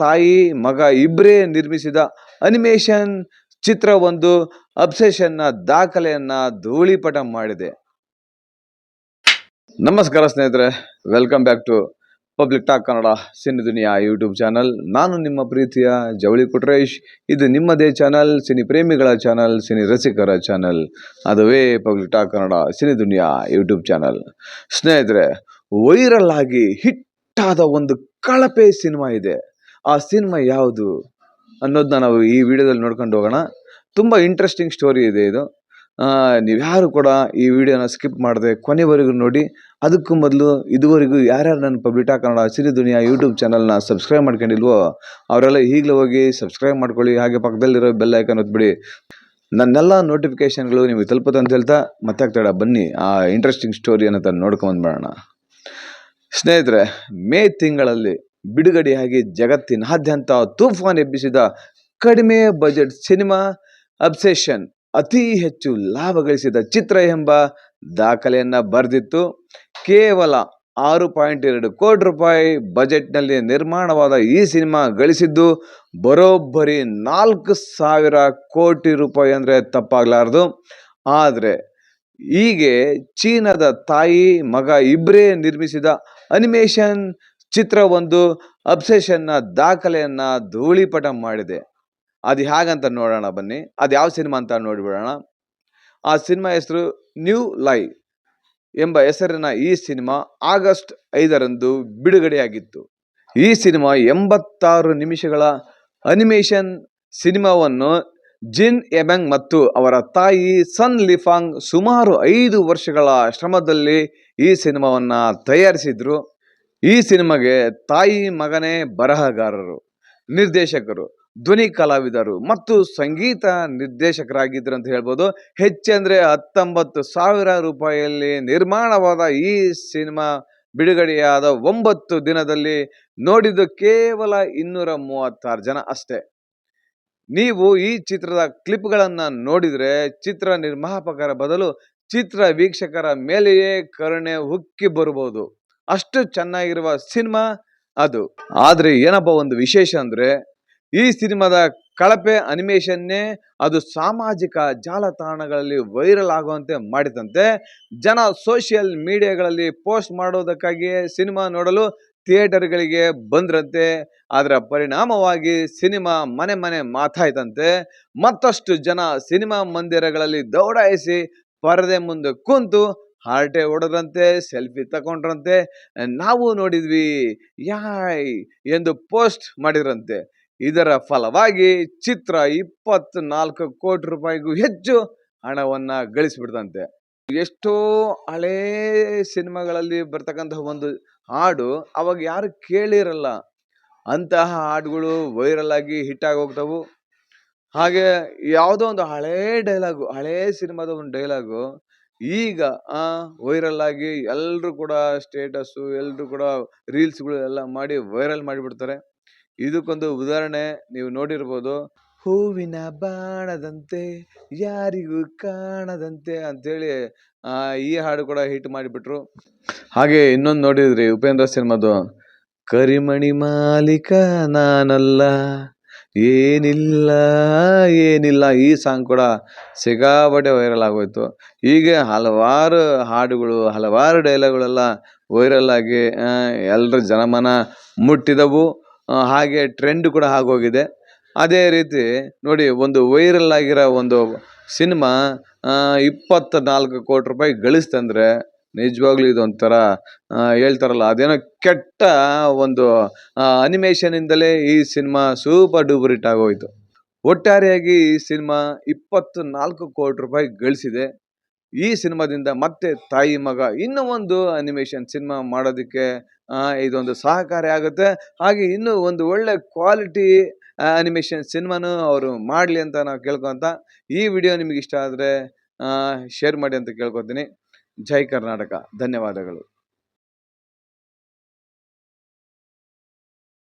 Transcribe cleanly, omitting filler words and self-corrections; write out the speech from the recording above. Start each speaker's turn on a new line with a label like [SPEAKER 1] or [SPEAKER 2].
[SPEAKER 1] ತಾಯಿ ಮಗ ಇಬ್ಬರೇ ನಿರ್ಮಿಸಿದ ಅನಿಮೇಷನ್ ಚಿತ್ರವೊಂದು ಅಬ್ಸೆಷನ್ನ ದಾಖಲೆಯನ್ನ ಧೂಳಿಪಟ ಮಾಡಿದೆ. ನಮಸ್ಕಾರ ಸ್ನೇಹಿತರೆ, welcome back to public talk Kannada cine Duniya YouTube channel. ನಾನು ನಿಮ್ಮ ಪ್ರೀತಿಯ ಜವಳಿ ಕೊಟ್ರೇಶ್. ಇದು ನಿಮ್ಮದೇ ಚಾನಲ್, ಸಿನಿ ಪ್ರೇಮಿಗಳ ಚಾನಲ್, ಸಿನಿ ರಸಿಕರ ಚಾನಲ್, ಅದುವೇ public talk Kannada cine Duniya YouTube channel. ಸ್ನೇಹಿತರೆ, ವೈರಲ್ ಆಗಿ ಹಿಟ್ಟಾದ ಒಂದು ಕಳಪೆ ಸಿನಿಮಾ ಇದೆ. ಆ ಸಿನಿಮಾ ಯಾವುದು ಅನ್ನೋದನ್ನ ನಾವು ಈ ವಿಡಿಯೋದಲ್ಲಿ ನೋಡ್ಕೊಂಡು ಹೋಗೋಣ. ತುಂಬ ಇಂಟ್ರೆಸ್ಟಿಂಗ್ ಸ್ಟೋರಿ ಇದೆ ಇದು. ನೀವ್ಯಾರು ಕೂಡ ಈ ವಿಡಿಯೋನ ಸ್ಕಿಪ್ ಮಾಡದೆ ಕೊನೆವರೆಗೂ ನೋಡಿ. ಅದಕ್ಕೂ ಮೊದಲು ಇದುವರೆಗೂ ಯಾರ್ಯಾರು ನನ್ನ public talk Kannada cine Duniya YouTube ಚಾನಲ್ನ ಸಬ್ಸ್ಕ್ರೈಬ್ ಮಾಡ್ಕೊಂಡಿಲ್ವೋ ಅವರೆಲ್ಲ ಈಗಲೇ ಹೋಗಿ ಸಬ್ಸ್ಕ್ರೈಬ್ ಮಾಡ್ಕೊಳ್ಳಿ. ಹಾಗೆ ಪಕ್ಕದಲ್ಲಿರೋ ಬೆಲ್ ಐಕಾನ್ ಒತ್ಬಿಡಿ. ನನ್ನೆಲ್ಲ ನೋಟಿಫಿಕೇಶನ್ಗಳು ನಿಮಗೆ ತಲುಪುತ್ತೆ ಅಂತ ಹೇಳ್ತಾ ಮತ್ತೆ ಆಗ್ತಾಡ ಬನ್ನಿ ಆ ಇಂಟ್ರೆಸ್ಟಿಂಗ್ ಸ್ಟೋರಿಯನ್ನು ನೋಡ್ಕೊಂಡ್ಬರೋಣ. ಸ್ನೇಹಿತರೆ, ಮೇ ತಿಂಗಳಲ್ಲಿ ಬಿಡುಗಡೆಯಾಗಿ ಜಗತ್ತಿನಾದ್ಯಂತ ತೂಫಾನ್ ಎಬ್ಬಿಸಿದ ಕಡಿಮೆ ಬಜೆಟ್ ಸಿನಿಮಾ ಅಬ್ಸೆಷನ್ ಅತಿ ಹೆಚ್ಚು ಲಾಭ ಗಳಿಸಿದ ಚಿತ್ರ ಎಂಬ ದಾಖಲೆಯನ್ನ ಬರೆದಿತ್ತು. ಕೇವಲ 6.2 ಕೋಟಿ ರೂಪಾಯಿ ಬಜೆಟ್ನಲ್ಲಿ ನಿರ್ಮಾಣವಾದ ಈ ಸಿನಿಮಾ ಗಳಿಸಿದ್ದು ಬರೋಬ್ಬರಿ 4,000 ಕೋಟಿ ರೂಪಾಯಿ ಅಂದರೆ ತಪ್ಪಾಗಲಾರದು. ಆದರೆ ಹೀಗೆ ಚೀನಾದ ತಾಯಿ ಮಗ ಇಬ್ಬರೇ ನಿರ್ಮಿಸಿದ ಅನಿಮೇಷನ್ ಚಿತ್ರವೊಂದು ಅಬ್ಸೆಷನ್ನ ದಾಖಲೆಯನ್ನ ಧೂಳಿಪಟ ಮಾಡಿದೆ. ಅದು ಹೇಗಂತ ನೋಡೋಣ ಬನ್ನಿ. ಅದು ಯಾವ ಸಿನಿಮಾ ಅಂತ ನೋಡಿಬಿಡೋಣ. ಆ ಸಿನಿಮಾ ಹೆಸರು ನ್ಯೂ ಲೈ ಎಂಬ ಹೆಸರಿನ ಈ ಸಿನಿಮಾ ಆಗಸ್ಟ್ 5ರಂದು ಬಿಡುಗಡೆಯಾಗಿತ್ತು. ಈ ಸಿನಿಮಾ 86 ನಿಮಿಷಗಳ ಅನಿಮೇಷನ್ ಸಿನಿಮಾವನ್ನು ಜಿನ್ ಎಬೆಂಗ್ ಮತ್ತು ಅವರ ತಾಯಿ ಸನ್ ಲಿಫಾಂಗ್ ಸುಮಾರು 5 ವರ್ಷಗಳ ಶ್ರಮದಲ್ಲಿ ಈ ಸಿನಿಮಾವನ್ನು ತಯಾರಿಸಿದ್ರು. ಈ ಸಿನಿಮಾಗೆ ತಾಯಿ ಮಗನೇ ಬರಹಗಾರರು, ನಿರ್ದೇಶಕರು, ಧ್ವನಿ ಕಲಾವಿದರು ಮತ್ತು ಸಂಗೀತ ನಿರ್ದೇಶಕರಾಗಿದ್ರು ಅಂತ ಹೇಳ್ಬೋದು. ಹೆಚ್ಚೆಂದ್ರೆ 19,000 ರೂಪಾಯಿಯಲ್ಲಿ ನಿರ್ಮಾಣವಾದ ಈ ಸಿನಿಮಾ ಬಿಡುಗಡೆಯಾದ 9 ದಿನದಲ್ಲಿ ನೋಡಿದ್ದು ಕೇವಲ 236 ಜನ ಅಷ್ಟೇ. ನೀವು ಈ ಚಿತ್ರದ ಕ್ಲಿಪ್ಗಳನ್ನ ನೋಡಿದ್ರೆ ಚಿತ್ರ ನಿರ್ಮಾಪಕರ ಬದಲು ಚಿತ್ರ ವೀಕ್ಷಕರ ಮೇಲೆಯೇ ಕರುಣೆ ಉಕ್ಕಿ ಬರಬಹುದು. ಅಷ್ಟು ಚೆನ್ನಾಗಿರುವ ಸಿನಿಮಾ ಅದು. ಆದ್ರೆ ಏನಪ್ಪ ಒಂದು ವಿಶೇಷ ಅಂದ್ರೆ ಈ ಸಿನಿಮಾದ ಕಳಪೆ ಅನಿಮೇಷನ್ನೇ ಅದು ಸಾಮಾಜಿಕ ಜಾಲತಾಣಗಳಲ್ಲಿ ವೈರಲ್ ಆಗುವಂತೆ ಮಾಡಿದಂತೆ. ಜನ ಸೋಷಿಯಲ್ ಮೀಡಿಯಾಗಳಲ್ಲಿ ಪೋಸ್ಟ್ ಮಾಡೋದಕ್ಕಾಗಿಯೇ ಸಿನಿಮಾ ನೋಡಲು ಥಿಯೇಟರ್ಗಳಿಗೆ ಬಂದ್ರಂತೆ. ಅದರ ಪರಿಣಾಮವಾಗಿ ಸಿನಿಮಾ ಮನೆ ಮನೆ ಮಾತಾಯ್ತಂತೆ. ಮತ್ತಷ್ಟು ಜನ ಸಿನಿಮಾ ಮಂದಿರಗಳಲ್ಲಿ ದೌಡಾಯಿಸಿ ಪರದೆ ಮುಂದೆ ಕುಂತು ಹಾರ್ಟೆ ಹೊಡೆದ್ರಂತೆ, ಸೆಲ್ಫಿ ತಗೊಂಡ್ರಂತೆ, ನಾವು ನೋಡಿದ್ವಿ ಯಾಯ್ ಎಂದು ಪೋಸ್ಟ್ ಮಾಡಿದ್ರಂತೆ. ಇದರ ಫಲವಾಗಿ ಚಿತ್ರ 24 ಕೋಟಿ ರೂಪಾಯಿಗೂ ಹೆಚ್ಚು ಹಣವನ್ನ ಗಳಿಸ್ಬಿಡ್ತಂತೆ. ಎಷ್ಟೋ ಹಳೇ ಸಿನಿಮಾಗಳಲ್ಲಿ ಬರ್ತಕ್ಕಂತಹ ಒಂದು ಹಾಡು ಅವಾಗ ಯಾರು ಕೇಳಿರಲ್ಲ, ಅಂತಹ ಹಾಡುಗಳು ವೈರಲ್ ಆಗಿ ಹಿಟ್ ಆಗಿ ಹೋಗ್ತಾವು. ಹಾಗೆ ಯಾವುದೋ ಒಂದು ಹಳೇ ಸಿನಿಮಾದ ಒಂದು ಡೈಲಾಗು ಈಗ ವೈರಲ್ ಆಗಿ ಎಲ್ಲರೂ ಕೂಡ ಸ್ಟೇಟಸ್ಸು, ಎಲ್ಲರೂ ಕೂಡ ರೀಲ್ಸ್ಗಳು ಎಲ್ಲ ಮಾಡಿ ವೈರಲ್ ಮಾಡಿಬಿಡ್ತಾರೆ. ಇದಕ್ಕೊಂದು ಉದಾಹರಣೆ ನೀವು ನೋಡಿರ್ಬೋದು. ಹೂವಿನ ಬಾಣದಂತೆ ಯಾರಿಗೂ ಕಾಣದಂತೆ ಅಂತೇಳಿ ಈ ಹಾಡು ಕೂಡ ಹಿಟ್ ಮಾಡಿಬಿಟ್ರು. ಹಾಗೆ ಇನ್ನೊಂದು ನೋಡಿದ್ರಿ ಉಪೇಂದ್ರ ಸಿನಿಮಾದು ಕರಿಮಣಿ ಮಾಲೀಕ ನಾನಲ್ಲ ಏನಿಲ್ಲ ಏನಿಲ್ಲ, ಈ ಸಾಂಗ್ ಕೂಡ ಸಿಕ್ಕಾಪಟ್ಟೆ ವೈರಲ್ ಆಗೋಯ್ತು. ಹೀಗೆ ಹಲವಾರು ಹಾಡುಗಳು, ಹಲವಾರು ಡೈಲಾಗ್ಗಳೆಲ್ಲ ವೈರಲ್ ಆಗಿ ಎಲ್ಲರ ಜನಮನ ಮುಟ್ಟಿದವು. ಹಾಗೆ ಟ್ರೆಂಡ್ ಕೂಡ ಆಗೋಗಿದೆ. ಅದೇ ರೀತಿ ನೋಡಿ, ಒಂದು ವೈರಲ್ ಆಗಿರೋ ಒಂದು ಸಿನಿಮಾ 24 ಕೋಟಿ ರೂಪಾಯಿ ಗಳಿಸ್ತಂದ್ರೆ ನಿಜವಾಗ್ಲೂ ಇದೊಂಥರ ಹೇಳ್ತಾರಲ್ಲ, ಅದೇನೋ ಕೆಟ್ಟ ಒಂದು ಅನಿಮೇಷನ್ ಇಂದಲೇ ಈ ಸಿನಿಮಾ ಸೂಪರ್ ಡೂಪರ್ ಹಿಟ್ ಆಗೋಯ್ತು. ಒಟ್ಟಾರೆಯಾಗಿ ಈ ಸಿನಿಮಾ 24 ಕೋಟಿ ರೂಪಾಯಿ ಗಳಿಸಿದೆ. ಈ ಸಿನಿಮಾದಿಂದ ಮತ್ತೆ ತಾಯಿ ಮಗ ಇನ್ನೂ ಒಂದು ಅನಿಮೇಷನ್ ಸಿನಿಮಾ ಮಾಡೋದಕ್ಕೆ ಇದೊಂದು ಸಹಕಾರಿ ಆಗುತ್ತೆ. ಹಾಗೆ ಇನ್ನೂ ಒಂದು ಒಳ್ಳೆ ಕ್ವಾಲಿಟಿ ಅನಿಮೇಷನ್ ಸಿನಿಮಾನು ಅವರು ಮಾಡಲಿ ಅಂತ ನಾವು ಕೇಳ್ಕೊಂತ, ಈ ವಿಡಿಯೋ ನಿಮಗೆ ಇಷ್ಟ ಆದರೆ ಶೇರ್ ಮಾಡಿ ಅಂತ ಕೇಳ್ಕೊತೀನಿ. ಜೈ ಕರ್ನಾಟಕ. ಧನ್ಯವಾದಗಳು.